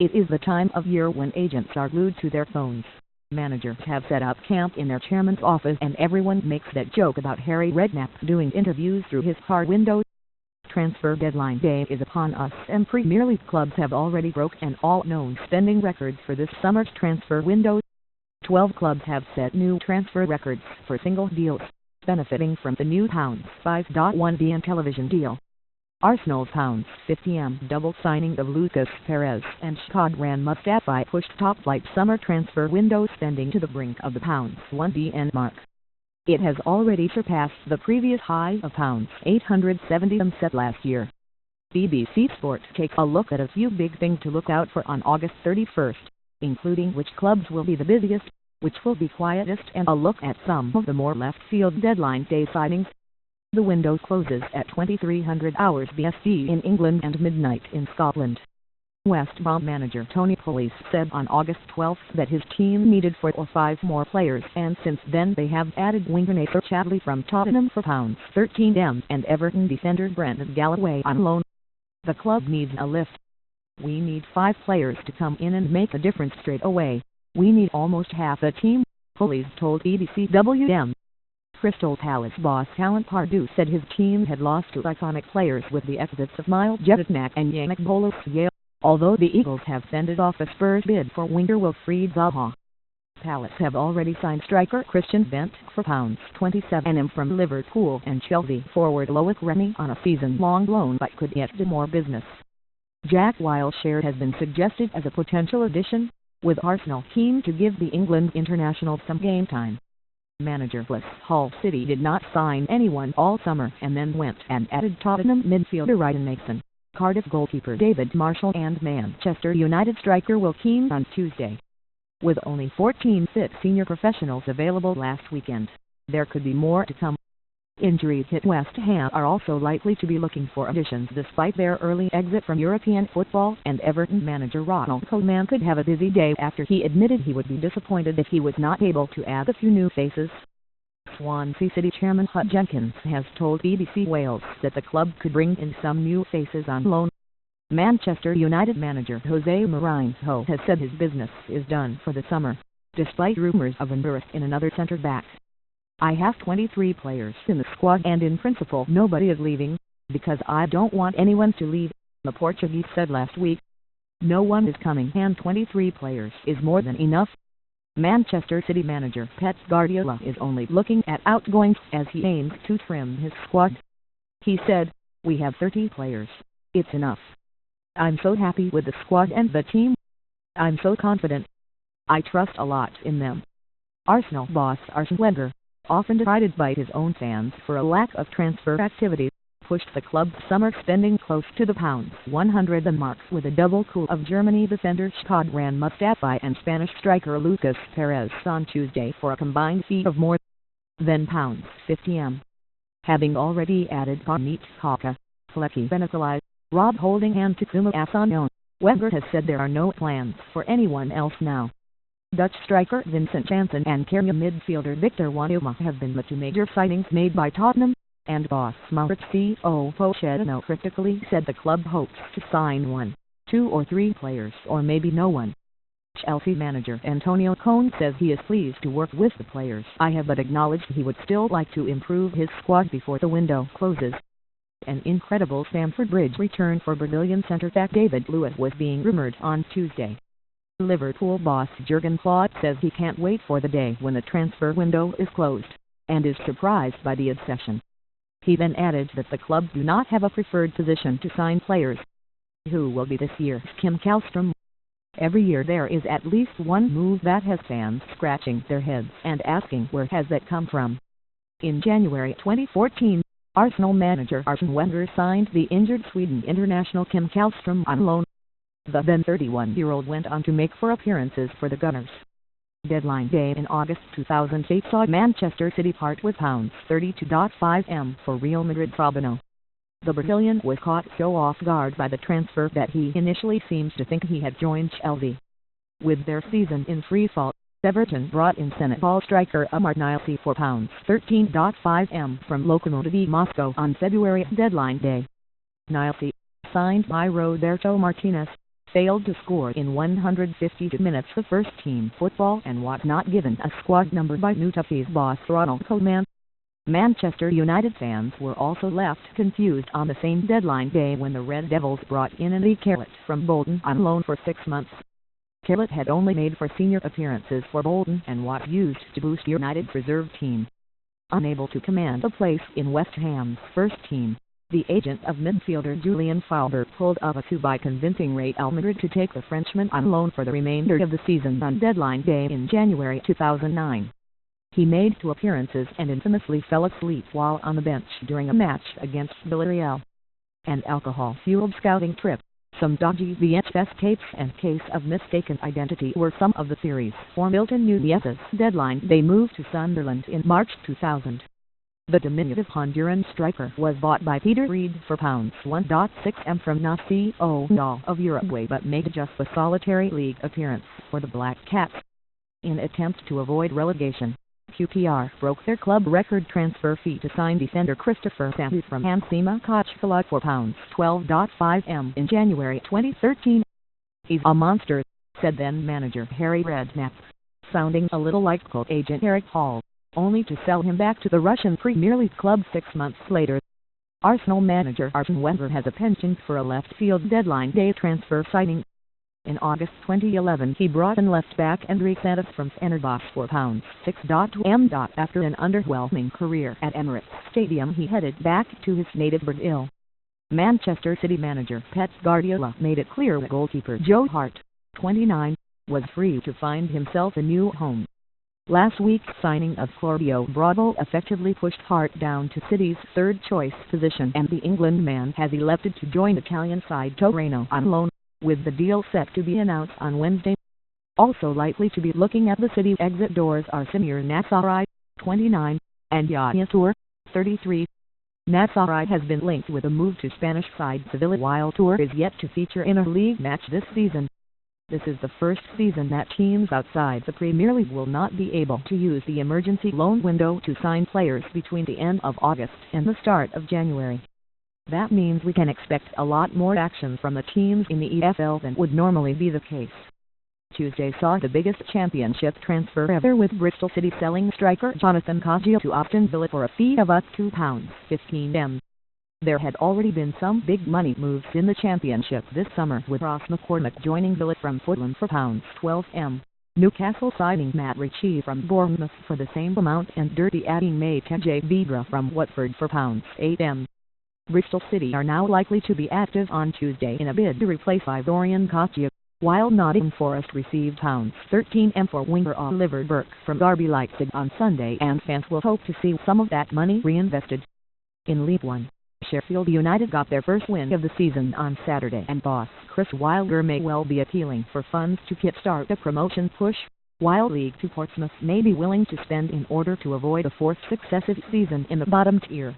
It is the time of year when agents are glued to their phones. Managers have set up camp in their chairman's office and everyone makes that joke about Harry Redknapp doing interviews through his car window. Transfer deadline day is upon us and Premier League clubs have already broken all known spending records for this summer's transfer window. 12 clubs have set new transfer records for single deals, benefiting from the new £5.1 billion television deal. Arsenal's £50M double signing of Lucas Perez and Shkodran Mustafi pushed top-flight summer transfer window spending to the brink of the £1 billion mark. It has already surpassed the previous high of £870M set last year. BBC Sport takes a look at a few big things to look out for on August 31st, including which clubs will be the busiest, which will be quietest, and a look at some of the more left-field deadline day signings. The window closes at 2300 hours BST in England and midnight in Scotland. West Brom manager Tony Pulis said on August 12 that his team needed 4 or 5 more players, and since then they have added winger Nacer Chadli from Tottenham for £13M and Everton defender Brendan Galloway on loan. The club needs a lift. We need 5 players to come in and make a difference straight away. We need almost half the team, Pulis told BBC WM. Crystal Palace boss Alan Pardew said his team had lost 2 iconic players with the exits of Miles Jedinak and Yannick Bolasie, although the Eagles have fended off a Spurs bid for winger Wilfried Zaha. Palace have already signed striker Christian Bent for £27M from Liverpool and Chelsea forward Loic Remy on a season-long loan but could yet do more business. Jack Wilshere has been suggested as a potential addition, with Arsenal keen to give the England international some game time. Managerless Hull City did not sign anyone all summer and then went and added Tottenham midfielder Ryan Mason, Cardiff goalkeeper David Marshall and Manchester United striker Will Keane on Tuesday. With only 14 fit senior professionals available last weekend, there could be more to come. Injury-hit West Ham are also likely to be looking for additions despite their early exit from European football, and Everton manager Ronald Koeman could have a busy day after he admitted he would be disappointed if he was not able to add a few new faces. Swansea City chairman Hut Jenkins has told BBC Wales that the club could bring in some new faces on loan. Manchester United manager Jose Mourinho has said his business is done for the summer, despite rumours of interest in another centre-back. I have 23 players in the squad and in principle nobody is leaving, because I don't want anyone to leave, the Portuguese said last week. No one is coming and 23 players is more than enough. Manchester City manager Pep Guardiola is only looking at outgoings as he aims to trim his squad. He said, "We have 30 players. It's enough. I'm so happy with the squad and the team. I'm so confident. I trust a lot in them." Arsenal boss Arsene Wenger, often derided by his own fans for a lack of transfer activity, pushed the club's summer spending close to the £100M mark with a double coup of Germany defender Shkodran Mustafi and Spanish striker Lucas Perez on Tuesday for a combined fee of more than £50M. Having already added Panit Kaka, Flecky Benakalai, Rob Holding and Takuma Asano, Wenger has said there are no plans for anyone else now. Dutch striker Vincent Janssen and Carrier midfielder Victor Wanyama have been the 2 major signings made by Tottenham, and boss Mauricio Pochettino critically said the club hopes to sign 1, 2 or 3 players or maybe no one. Chelsea manager Antonio Conte says he is pleased to work with the players I have but acknowledged he would still like to improve his squad before the window closes. An incredible Stamford Bridge return for Brazilian centre-back David Luiz was being rumoured on Tuesday. Liverpool boss Jurgen Klopp says he can't wait for the day when the transfer window is closed, and is surprised by the obsession. He then added that the club do not have a preferred position to sign players. Who will be this year's Kim Källström? Every year there is at least one move that has fans scratching their heads and asking where has that come from. In January 2014, Arsenal manager Arsene Wenger signed the injured Sweden international Kim Källström on loan. The then 31-year-old went on to make 4 appearances for the Gunners. Deadline day in August 2008 saw Manchester City part with £32.5M for Real Madrid Fabinho. The Brazilian was caught so off guard by the transfer that he initially seems to think he had joined Chelsea. With their season in free fall, Everton brought in Senegal striker Amad Niasse for £13.5M from Lokomotiv Moscow on February deadline day. Niasse, signed by Roberto Martinez, failed to score in 152 minutes of first-team football and was not given a squad number by New Toffees boss Ronald Koeman. Manchester United fans were also left confused on the same deadline day when the Red Devils brought in Andy Carroll from Bolton on loan for 6 months. Carroll had only made 4 senior appearances for Bolton and was used to boost United's reserve team. Unable to command a place in West Ham's first team, the agent of midfielder Julien Faubert pulled up a coup by convincing Real Madrid to take the Frenchman on loan for the remainder of the season on deadline day in January 2009. He made 2 appearances and infamously fell asleep while on the bench during a match against Villarreal. An alcohol-fueled scouting trip, some dodgy VHS tapes and case of mistaken identity were some of the theories for Milton Nunez's deadline day move to Sunderland in March 2000. The diminutive Honduran striker was bought by Peter Reid for £1.6m from Nacional of Uruguay but made just a solitary league appearance for the Black Cats. In attempt to avoid relegation, QPR broke their club record transfer fee to sign defender Christopher Santos from Hansima Kochkala for £12.5m in January 2013. "He's a monster," said then-manager Harry Redknapp, sounding a little like cult agent Eric Hall, only to sell him back to the Russian Premier League club 6 months later. Arsenal manager Arsene Wenger has a penchant for a left-field deadline day transfer signing. In August 2011 he brought in left-back André Santos from Fenerbahce for £6.2m. After an underwhelming career at Emirates Stadium he headed back to his native Brazil. Manchester City manager Pep Guardiola made it clear that goalkeeper Joe Hart, 29, was free to find himself a new home. Last week's signing of Claudio Bravo effectively pushed Hart down to City's third-choice position and the England man has elected to join Italian side Torino on loan, with the deal set to be announced on Wednesday. Also likely to be looking at the City exit doors are Samir Nasri, 29, and Yaya Toure, 33. Nasri has been linked with a move to Spanish side Sevilla while Toure is yet to feature in a league match this season. This is the first season that teams outside the Premier League will not be able to use the emergency loan window to sign players between the end of August and the start of January. That means we can expect a lot more action from the teams in the EFL than would normally be the case. Tuesday saw the biggest championship transfer ever, with Bristol City selling striker Jonathan Cagill to Aston Villa for a fee of £2.15m. There had already been some big money moves in the championship this summer, with Ross McCormack joining Villa from Fulham for £12m, Newcastle signing Matt Ritchie from Bournemouth for the same amount, and Derby adding Matej Vydra from Watford for £8m. Bristol City are now likely to be active on Tuesday in a bid to replace Ivorian Cagill, while Nottingham Forest received £13m for winger Oliver Burke from RB Leipzig on Sunday, and fans will hope to see some of that money reinvested. In League One, Sheffield United got their first win of the season on Saturday, and boss Chris Wilder may well be appealing for funds to kickstart a promotion push, while League Two Portsmouth may be willing to spend in order to avoid a 4th successive season in the bottom tier.